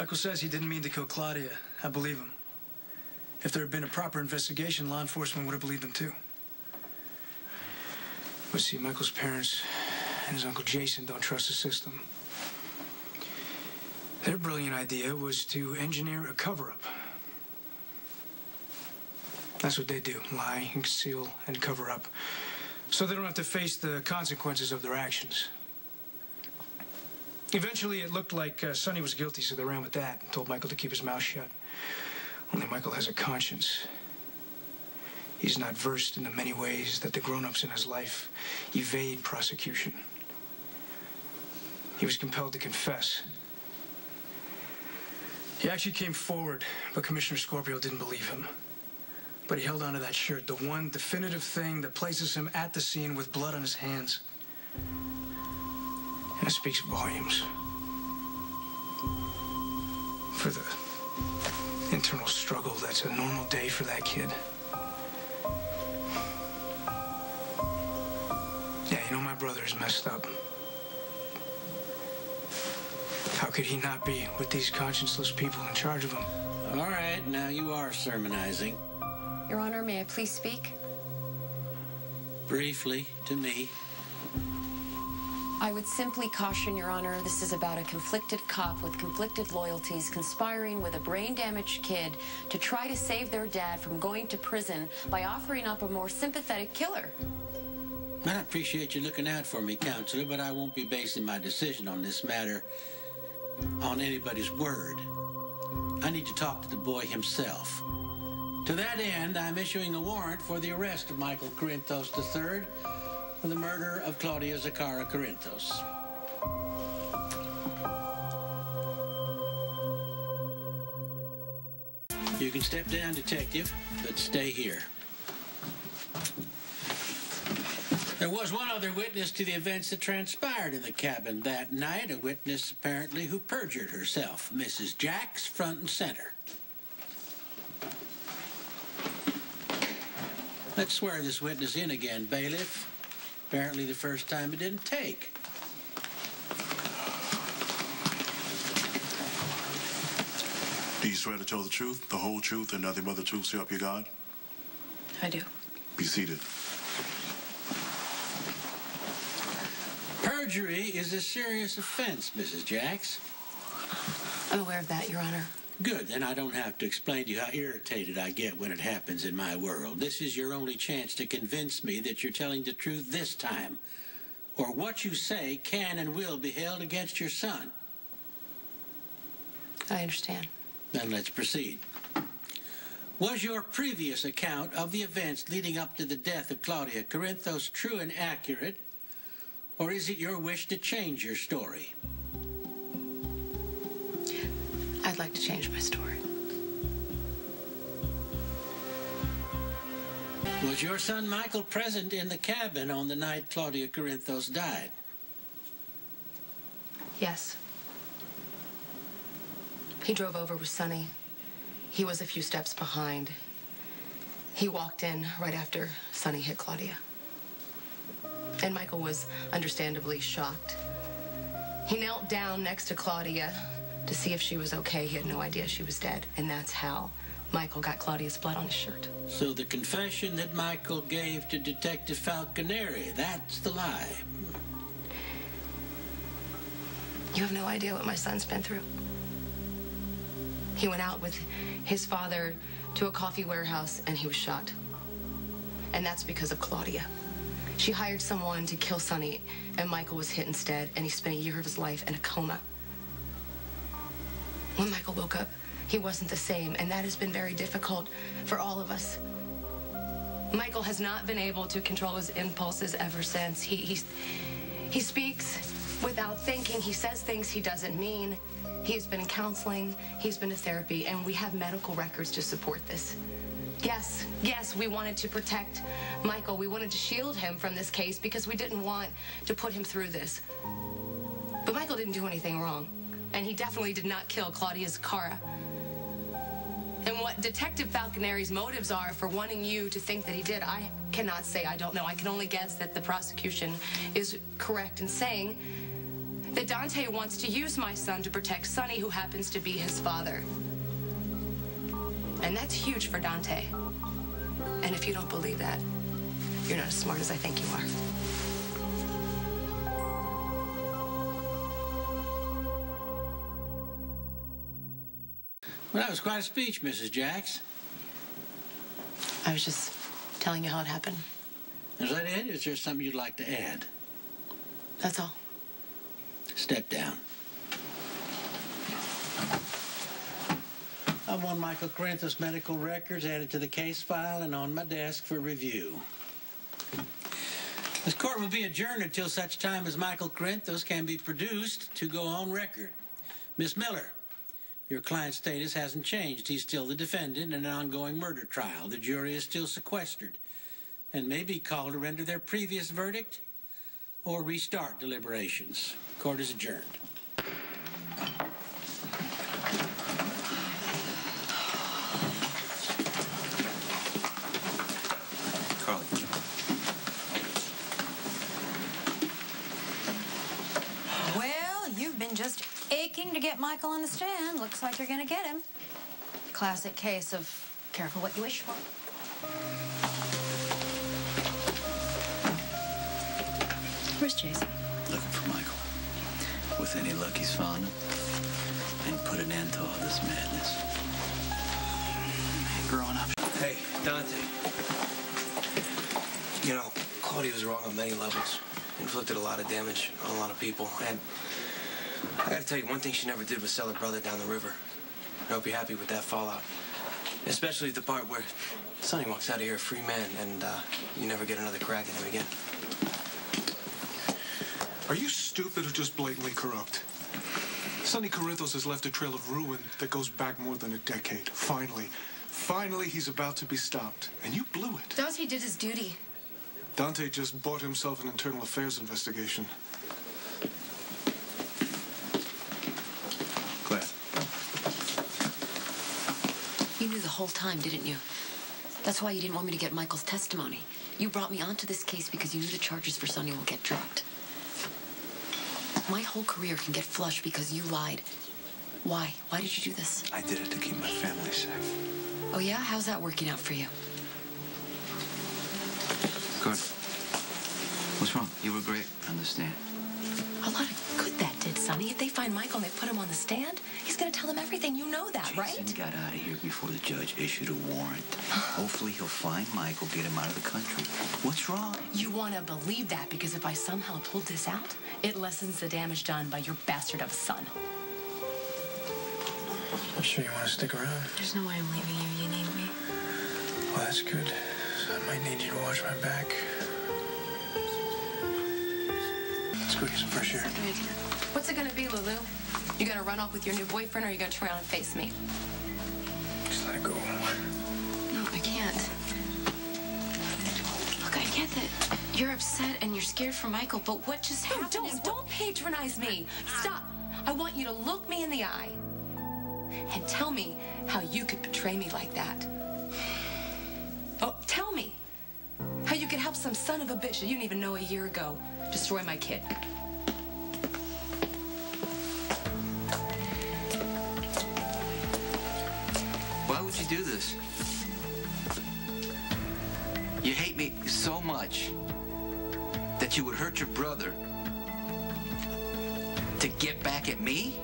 Michael says he didn't mean to kill Claudia. I believe him. If there had been a proper investigation, law enforcement would have believed him too. But see, Michael's parents and his Uncle Jason don't trust the system. Their brilliant idea was to engineer a cover-up. That's what they do, lie, conceal, and cover up, so they don't have to face the consequences of their actions. Eventually, it looked like Sonny was guilty, so they ran with that and told Michael to keep his mouth shut. Only Michael has a conscience. He's not versed in the many ways that the grown-ups in his life evade prosecution. He was compelled to confess. He actually came forward, but Commissioner Scorpio didn't believe him. But he held onto that shirt, the one definitive thing that places him at the scene with blood on his hands. And it speaks volumes for the internal struggle that's a normal day for that kid. Yeah, you know, my brother is messed up. How could he not be with these conscienceless people in charge of him? All right, now you are sermonizing. Your Honor, may I please speak? Briefly, to me. I would simply caution, Your Honor, this is about a conflicted cop with conflicted loyalties conspiring with a brain-damaged kid to try to save their dad from going to prison by offering up a more sympathetic killer. I appreciate you looking out for me, Counselor, but I won't be basing my decision on this matter on anybody's word. I need to talk to the boy himself. To that end, I'm issuing a warrant for the arrest of Michael Corinthos III for the murder of Claudia Zakara Corinthos. You can step down, Detective, but stay here. There was one other witness to the events that transpired in the cabin that night, a witness apparently who perjured herself, Mrs. Jacks, front and center. Let's swear this witness in again, bailiff. Apparently the first time it didn't take. Do you swear to tell the truth, the whole truth, and nothing but the truth, so help you God? I do. Be seated. Perjury is a serious offense, Mrs. Jacks. I'm aware of that, Your Honor. Good, then I don't have to explain to you how irritated I get when it happens in my world. This is your only chance to convince me that you're telling the truth this time, or what you say can and will be held against your son. I understand. Then let's proceed. Was your previous account of the events leading up to the death of Claudia Corinthos true and accurate, or is it your wish to change your story? I'd like to change my story. Was your son Michael present in the cabin on the night Claudia Corinthos died? Yes. He drove over with Sonny. He was a few steps behind. He walked in right after Sonny hit Claudia. And Michael was understandably shocked. He knelt down next to Claudia to see if she was okay. He had no idea she was dead. And that's how Michael got Claudia's blood on his shirt. So the confession that Michael gave to Detective Falconeri, that's the lie. You have no idea what my son's been through. He went out with his father to a coffee warehouse and he was shot. And that's because of Claudia. She hired someone to kill Sonny, and Michael was hit instead, and he spent a year of his life in a coma. When Michael woke up, he wasn't the same, and that has been very difficult for all of us. Michael has not been able to control his impulses ever since. He speaks without thinking. He says things he doesn't mean. He's been in counseling. He's been to therapy, and we have medical records to support this. Yes, we wanted to protect Michael. We wanted to shield him from this case because we didn't want to put him through this. But Michael didn't do anything wrong, and he definitely did not kill Claudia Zakara. And what Detective Falconeri's motives are for wanting you to think that he did, I cannot say. I don't know. I can only guess that the prosecution is correct in saying that Dante wants to use my son to protect Sonny, who happens to be his father. And that's huge for Dante. And if you don't believe that, you're not as smart as I think you are. Well, that was quite a speech, Mrs. Jacks. I was just telling you how it happened. Is that it? Is there something you'd like to add? That's all. Step down. I want Michael Corinthos' medical records added to the case file and on my desk for review. This court will be adjourned until such time as Michael Corinthos can be produced to go on record. Miss Miller, your client's status hasn't changed. He's still the defendant in an ongoing murder trial. The jury is still sequestered and may be called to render their previous verdict or restart deliberations. Court is adjourned. Carly. Well, you've been just aching to get Michael on the stand. Looks like you're gonna get him. Classic case of careful what you wish for. Where's Jason? Looking for Michael. With any luck, he's found him and put an end to all this madness. Growing up. Hey, Dante. You know, Claudia was wrong on many levels. Inflicted a lot of damage on a lot of people. And I gotta tell you, one thing she never did was sell her brother down the river. I hope you're happy with that fallout. Especially the part where Sonny walks out of here a free man and you never get another crack at him again. Are you stupid or just blatantly corrupt? Sonny Corinthos has left a trail of ruin that goes back more than a decade. Finally, he's about to be stopped. And you blew it. Dante did his duty. Dante just bought himself an internal affairs investigation. Claire. You knew the whole time, didn't you? That's why you didn't want me to get Michael's testimony. You brought me onto this case because you knew the charges for Sonny will get dropped. My whole career can get flushed because you lied. Why? Why did you do this? I did it to keep my family safe. Oh, yeah? How's that working out for you? Good. What's wrong? You were great. I understand. A lot of good that did, Sonny. If they find Michael and they put him on the stand, he's going to tell them everything. You know that, right? Jason got out of here before the judge issued a warrant. Hopefully he'll find Michael, get him out of the country. What's wrong? You want to believe that because if I somehow pulled this out, it lessens the damage done by your bastard of a son. I'm sure you want to stick around. There's no way I'm leaving you. You need me. Well, that's good. So I might need you to watch my back. Let's go get some fresh air. What's it gonna be, Lulu? You gonna run off with your new boyfriend, or are you gonna turn around and face me? Just let it go. No, I can't. Look, I get that you're upset and you're scared for Michael, but what just happened? Don't patronize me. Stop. I want you to look me in the eye and tell me how you could betray me like that. Oh, tell me how you could help some son of a bitch that you didn't even know a year ago destroy my kid. Why would you do this? You hate me so much that you would hurt your brother to get back at me?